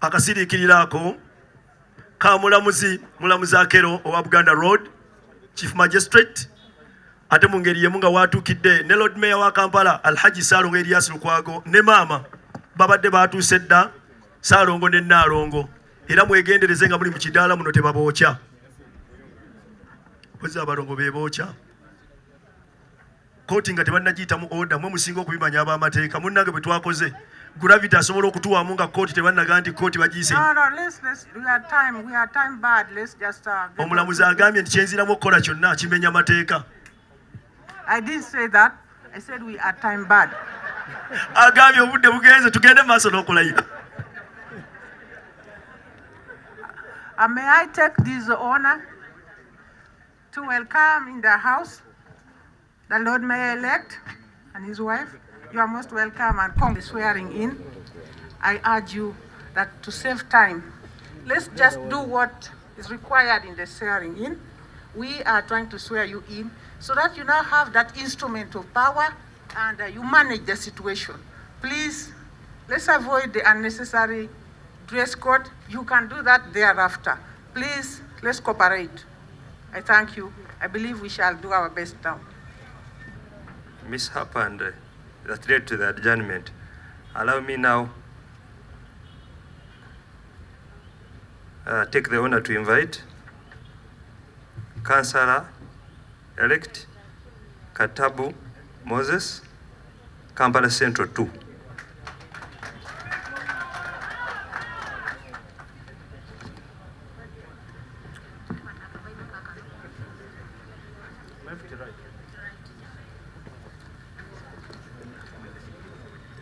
akasiriikiriraako ka mulamuzi Akero owa Buganda Road, Chief Magistrate, ate mu ngeri yemu nga watuukidde ne Lord Mayor wa Kampala Alhaji Saalongo Erias Lukwago ne maama babadde batuuse dda Saalongo ne Naalongo, era mwegendereze nga muli mu kidaala muno tebabookya. Pozi abalongo beebookya. Kooti nga tebannagiyitamu order, mwe musinga okubimanya ab'amateeka. Munnange bwe twakoze gravity asobola okutuwaamu nga kooti tebannaga nti kooti bagiyise. We are time bad. Let's just Omulamuzi agambye nti kyenziramu okukola kyonna kimenya mateeka. I didn't say that. I said we are time bad. Agambye obudde bugenze tugende maaso n'okulayira. May I take this honor to welcome in the house the Lord Mayor-elect and his wife. You are most welcome and come swearing in. I urge you that to save time, let's just do what is required in the swearing in. We are trying to swear you in so that you now have that instrument of power and you manage the situation. Please, let's avoid the unnecessary dress code. You can do that thereafter. Please, let's cooperate. I thank you. I believe we shall do our best now. Mishap and that led to the adjournment. Allow me now take the honor to invite Councilor-elect Katabu Moses, Kampala Central 2.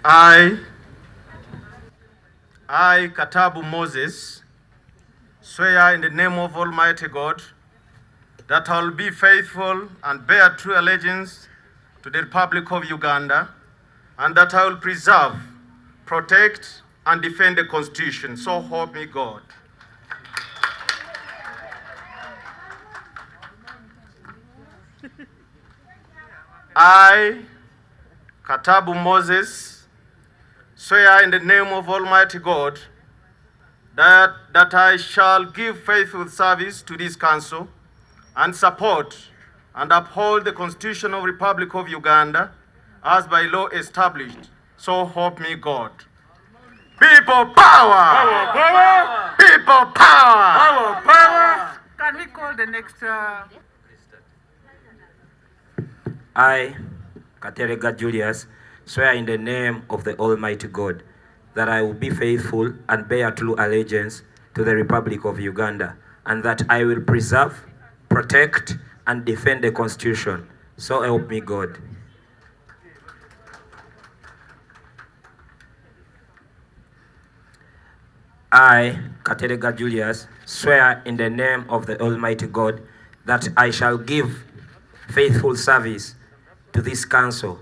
I, Katabu Moses, swear in the name of Almighty God that I will be faithful and bear true allegiance to the Republic of Uganda, and that I will preserve, protect, and defend the Constitution. So help me God. I, Katabu Moses, swear in the name of Almighty God that I shall give faithful service to this council and support and uphold the Constitution of the Republic of Uganda as by law established. So help me God. People power! Power, power! People power! Power, power! Can we call the next... I, Katerega Julius, swear in the name of the Almighty God that I will be faithful and bear true allegiance to the Republic of Uganda, and that I will preserve, protect, and defend the Constitution. So help me God. I, Katerega Julius, swear in the name of the Almighty God that I shall give faithful service to this council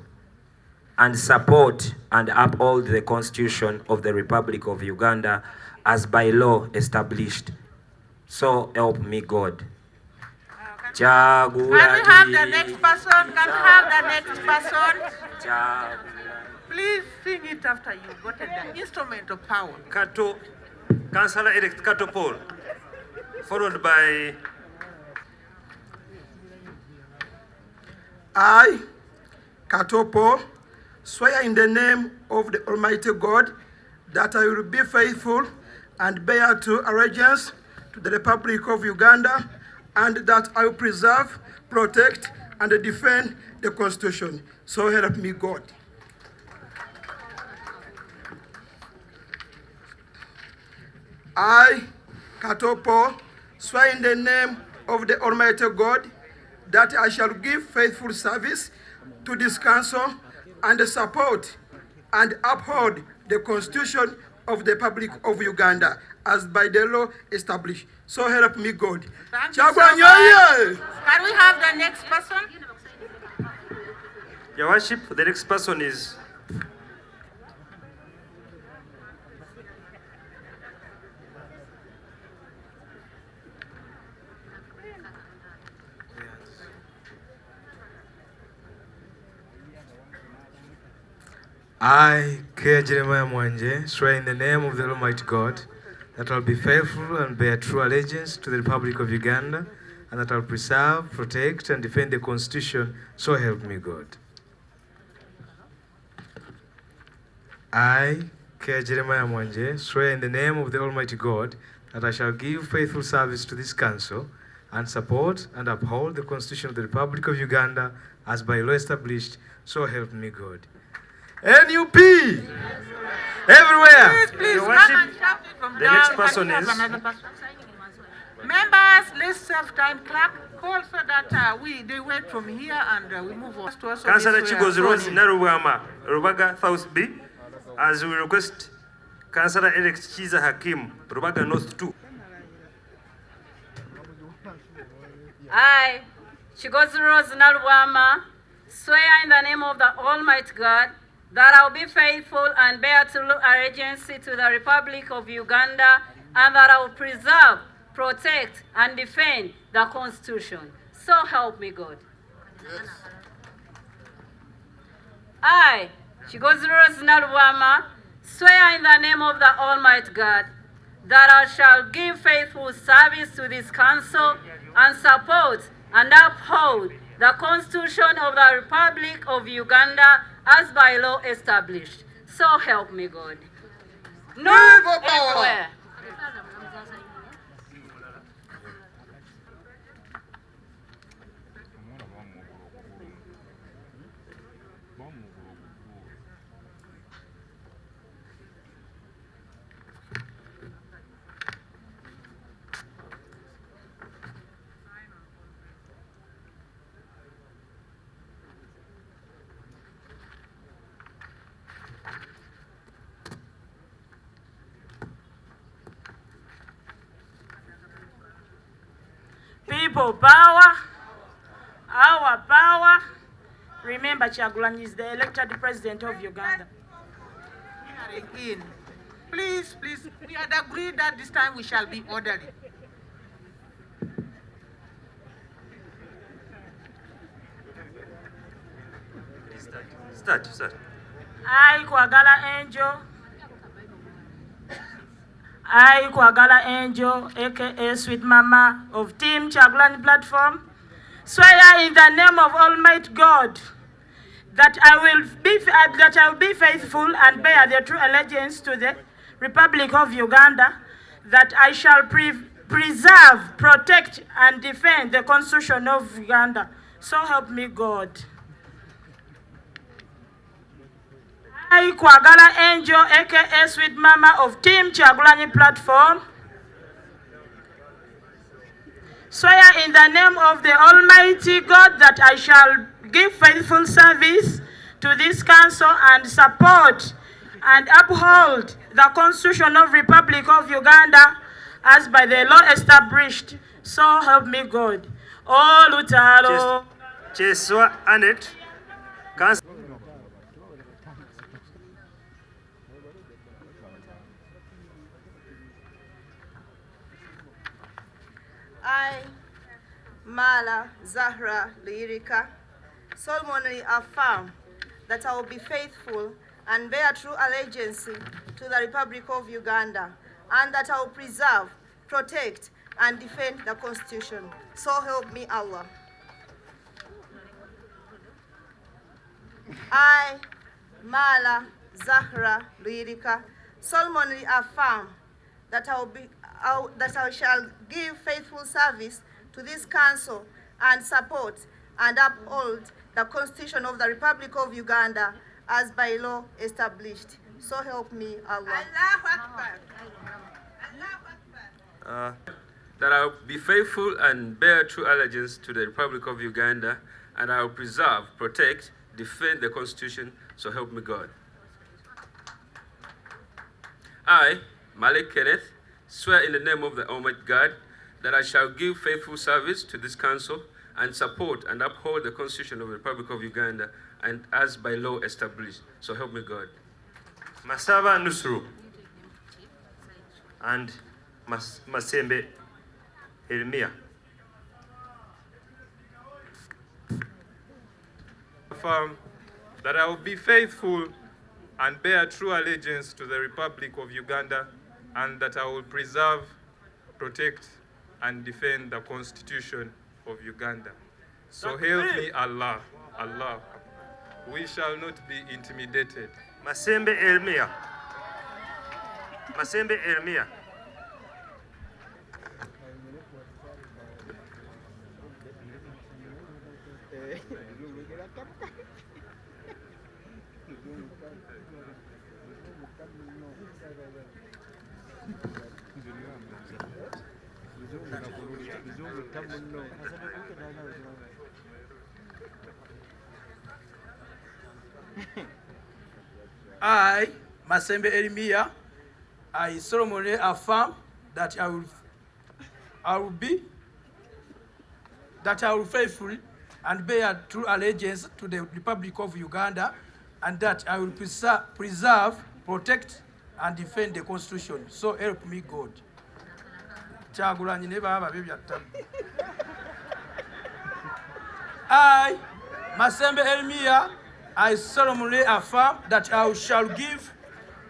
and support and uphold the Constitution of the Republic of Uganda as by law established. So help me God. Can we have the next person? Can we have the next person? Please sing it after you've gotten the instrument of power. Kato, Councilor-elect Kato Paul, followed by... I, Kato Paul, swear in the name of the Almighty God that I will be faithful and bear true allegiance to the Republic of Uganda, and that I will preserve, protect, and defend the Constitution. So help me God. I, Kato Paul, swear in the name of the Almighty God that I shall give faithful service to this council and support and uphold the Constitution of the Republic of Uganda as by the law established. So help me God. Thank you so much. Can we have the next person? Your Worship, the next person is... I, K. Jeremiah Mwanje, swear in the name of the Almighty God that I will be faithful and bear true allegiance to the Republic of Uganda, and that I will preserve, protect, and defend the Constitution, so help me God. I, K. Jeremiah Mwanje, swear in the name of the Almighty God that I shall give faithful service to this Council and support and uphold the Constitution of the Republic of Uganda as by law established, so help me God. NUP! Everywhere! Please, Your come Worship, and shout it from the down. next person Can we have is- another person? Members, let's save time. Clerk, call so that they wait from here and we move on. To also Councillor this way Chigozi and Rose so on. Narubwama, Rubaga South B, as we request Councillor Alex Chiza Hakim, Rubaga North 2. I, Chigozi Rose Nalwama, swear in the name of the Almighty God that I will be faithful and bear true allegiance to the Republic of Uganda, and that I will preserve, protect, and defend the Constitution. So help me God. I, Chigozi Rose Nalwama, swear in the name of the Almighty God that I shall give faithful service to this Council and support and uphold the Constitution of the Republic of Uganda as by law established. So help me God. No everywhere. People power, our power. Remember, Kyagulanyi is the elected president of Uganda. Again. Please, we had agreed that this time we shall be orderly. Start. I, Kwagala Angel, aka Sweet Mama of Team Kyagulanyi Platform, swear in the name of Almighty God that I will be faithful and bear the true allegiance to the Republic of Uganda, that I shall preserve, protect, and defend the Constitution of Uganda. So help me God. I, Kwagala Angel, aka Sweet Mama of Team Kyagulanyi Platform, swear in the name of the Almighty God that I shall give faithful service to this Council and support and uphold the Constitution of Republic of Uganda as by the law established. So help me God. Oh, Lutalo. Cheswa Annette, Councillor. I, Mala Zahra Lirika, solemnly affirm that I will be faithful and bear true allegiance to the Republic of Uganda, and that I will preserve, protect, and defend the Constitution. So help me Allah. I, Mala Zahra Lirika, solemnly affirm that I shall give faithful service to this Council and support and uphold the Constitution of the Republic of Uganda as by law established. So help me Allah. That I will be faithful and bear true allegiance to the Republic of Uganda, and I will preserve, protect, defend the Constitution, so help me God. I, Malik Kenneth, swear in the name of the Almighty God that I shall give faithful service to this Council and support and uphold the Constitution of the Republic of Uganda and as by law established. So help me God. Masaba Nusru and Masembe Elmia. Affirm that I will be faithful and bear true allegiance to the Republic of Uganda and that I will preserve, protect, and defend the Constitution of Uganda. So help me Allah. Allah. We shall not be intimidated. Masembe Elmia. Masembe Elmia. I, Masembe Elimia, I solemnly affirm that I will faithfully and bear true allegiance to the Republic of Uganda, and that I will preserve, protect, and defend the Constitution. So help me God. I, Masembe Elimia, I solemnly affirm that I shall give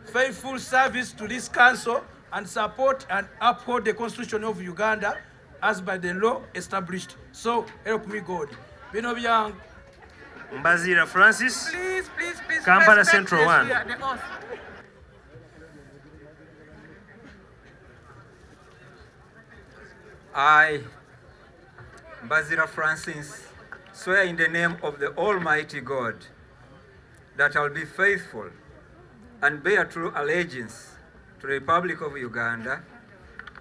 faithful service to this council and support and uphold the Constitution of Uganda as by the law established. So help me God. Bino byang. Mbazira Francis. Please. Kampala Central 1. The oath. I, Mbazira Francis, swear in the name of the Almighty God that I will be faithful and bear true allegiance to the Republic of Uganda,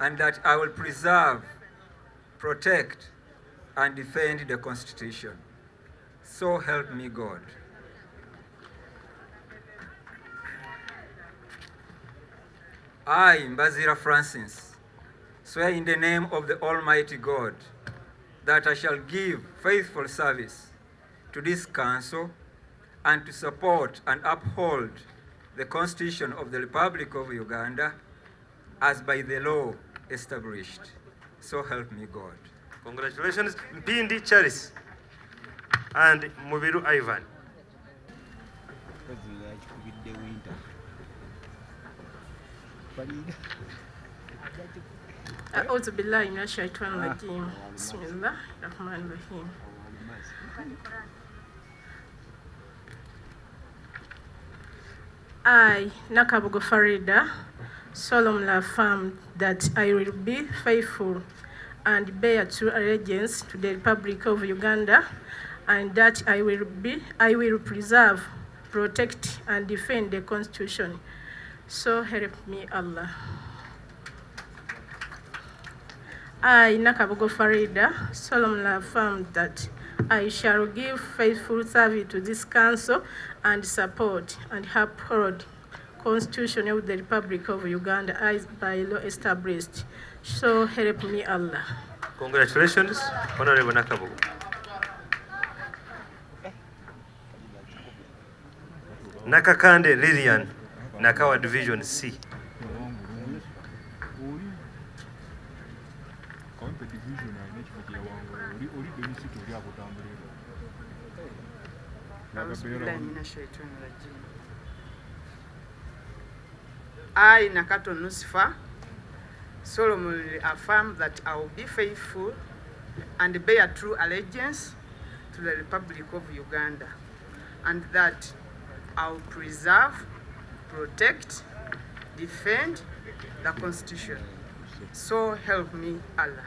and that I will preserve, protect, and defend the Constitution. So help me God. I, Mbazira Francis, swear in the name of the Almighty God that I shall give faithful service to this council and to support and uphold the Constitution of the Republic of Uganda as by the law established. So help me God. Congratulations, Mpindi Charles and Mubiru Ivan. أعوذ بالله من الشيطان الرجيم بسم الله الرحمن الرحيم. I, Nakabugo Farida, solemnly affirm that I will be faithful and bear true allegiance to the Republic of Uganda, and that I will preserve, protect, and defend the Constitution. So help me Allah. I, Nakabugo Farida, solemnly affirm that I shall give faithful service to this council and support and uphold Constitution of the Republic of Uganda as by law established. So help me Allah. Congratulations, Honorable Nakabugo. Nakakande Lillian, Nakawa Division C. I, Nakato Nusifa, solemnly affirm that I will be faithful and bear true allegiance to the Republic of Uganda, and that I will preserve, protect, defend the Constitution. So help me Allah.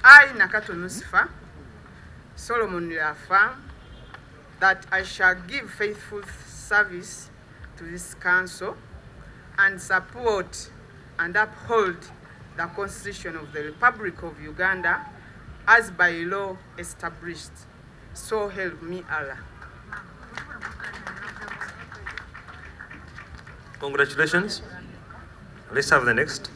I, Nakato Nusifa, solemnly affirm that I shall give faithful service to this council and support and uphold the Constitution of the Republic of Uganda as by law established. So help me Allah. Congratulations. Let's have the next.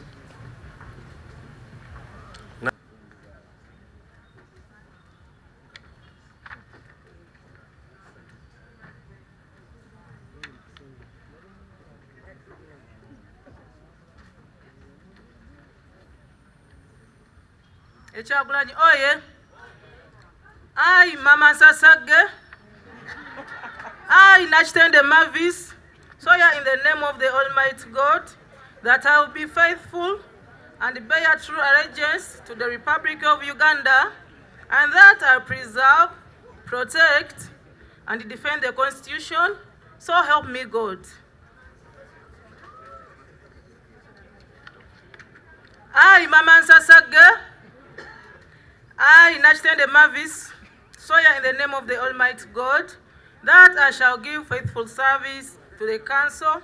Ekyagulanyi oye. Ai Mama Sasage. Ai Nakitende Mavis. swear in the name of the Almighty God that I will be faithful and bear true allegiance to the Republic of Uganda, and that I will preserve, protect, and defend the Constitution, so help me God. I, Mama Nsasage, I, Nachitende Mavis, swear in the name of the Almighty God that I shall give faithful service to the Council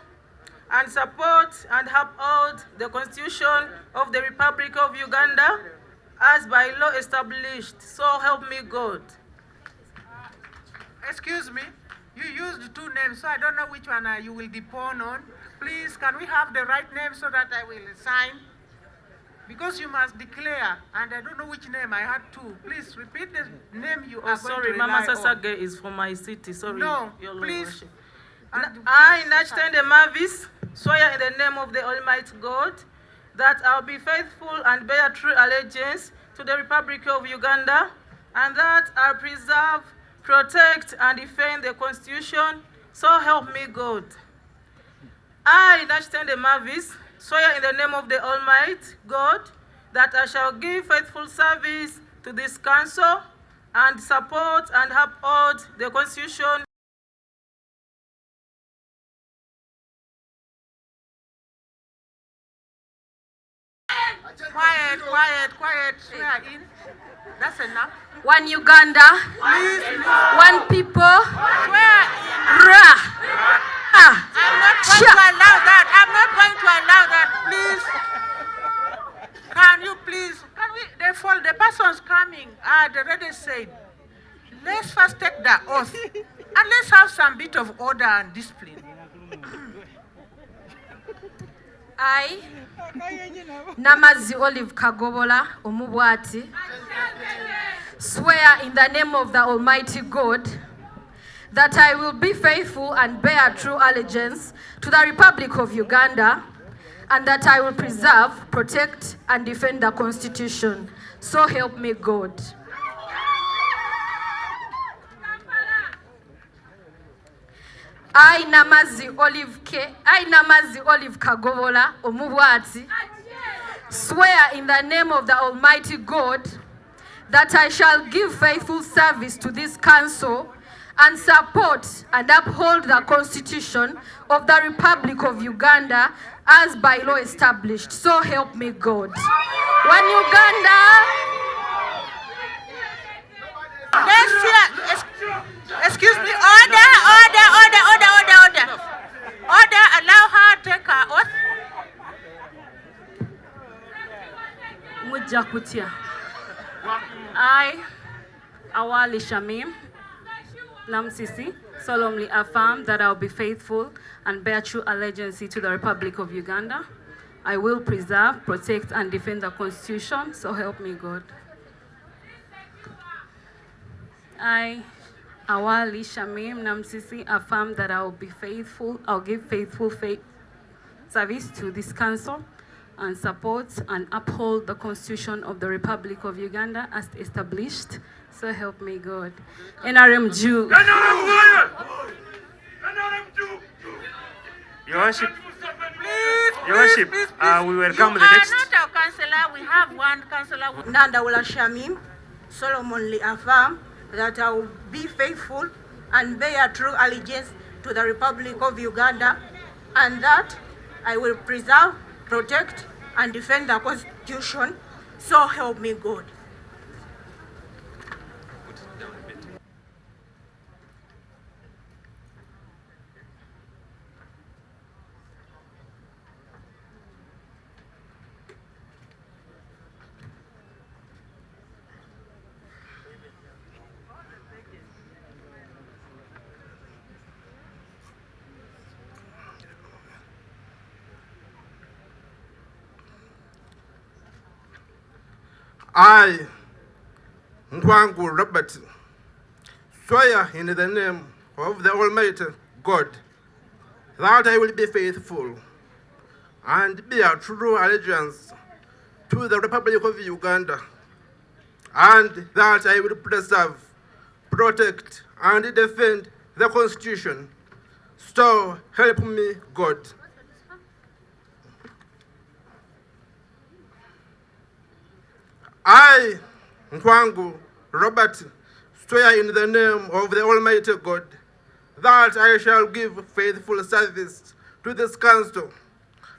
and support and uphold the Constitution of the Republic of Uganda as by law established. So help me God. Excuse me, you used two names, so I don't know which one you will depone on. Please, can we have the right name so that I will sign? Because you must declare, and I don't know which name, I had two. Please repeat the name you are going to rely Mama on. Sasage is from my city, sorry. No, Your Lord please. worship. I, Nachitende Mavis, swear in the name of the Almighty God that I will be faithful and bear true allegiance to the Republic of Uganda, and that I will preserve, protect, and defend the Constitution, so help me God. I, Nachitende Mavis, swear in the name of the Almighty God that I shall give faithful service to this Council and support and uphold the Constitution. Quiet, quiet, quiet. Swear in. That's enough. One Uganda, Please, one people. swear in. Ra. Ah. I'm not going to allow that. I'm not going to allow that. Please. Can you please? Can we? The person's coming. The ready said. Let's first take the oath, and let's have some bit of order and discipline. I, Namazi Olive Kagobola Omubwati, swear in the name of the Almighty God that I will be faithful and bear true allegiance to the Republic of Uganda, and that I will preserve, protect, and defend the Constitution. So help me God. I, Namazi Olive Kagobola Omubwati, swear in the name of the Almighty God that I shall give faithful service to this Council and support and uphold the Constitution of the Republic of Uganda as by law established. So help me God. One Uganda. Excuse me. Order. Order. Allow her to take her oath. Mujakutia. I, Awali Shamim Namsisi, solemnly affirm that I will be faithful and bear true allegiance to the Republic of Uganda. I will preserve, protect, and defend the Constitution, so help me God. I, Awali Shamim Namsisi, affirm that I will be faithful, I'll give faithful service to this Council and support and uphold the Constitution of the Republic of Uganda as established. So help me God. NRM Jew. Your Worship, Please. we welcome the You next. are not our councillor. We have one councillor. Nandawula Shamim solemnly affirm that I will be faithful and bear true allegiance to the Republic of Uganda, and that I will preserve, protect, and defend the Constitution. So help me God. I, Nkwangu Robert, swear in the name of the Almighty God that I will be faithful and bear true allegiance to the Republic of Uganda, and that I will preserve, protect, and defend the Constitution. So help me God. I, Nkwangu Robert, swear in the name of the Almighty God that I shall give faithful service to this council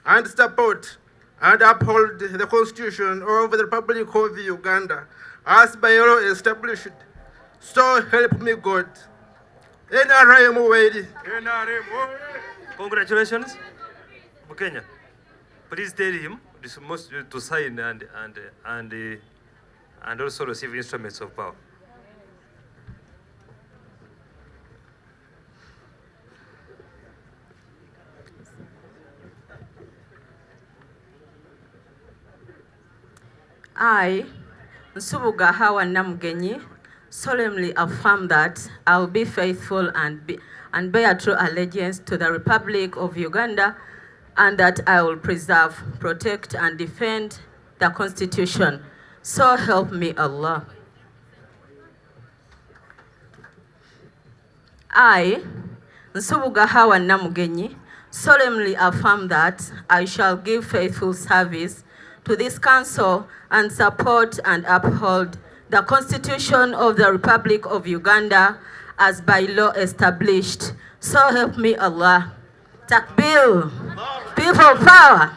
and support and uphold the Constitution of the Republic of Uganda as by law established. So help me God. NRM Wade. Congratulations, Bukenya. Please tell him to sign and also receive instruments of power. I, Nsubuga Hawa Namugenyi, solemnly affirm that I will be faithful and bear true allegiance to the Republic of Uganda, and that I will preserve, protect, and defend the Constitution. So help me Allah. I, Nsubuga Hawa Namugenyi, solemnly affirm that I shall give faithful service to this council and support and uphold the Constitution of the Republic of Uganda as by law established. So help me Allah. Takbir. People power.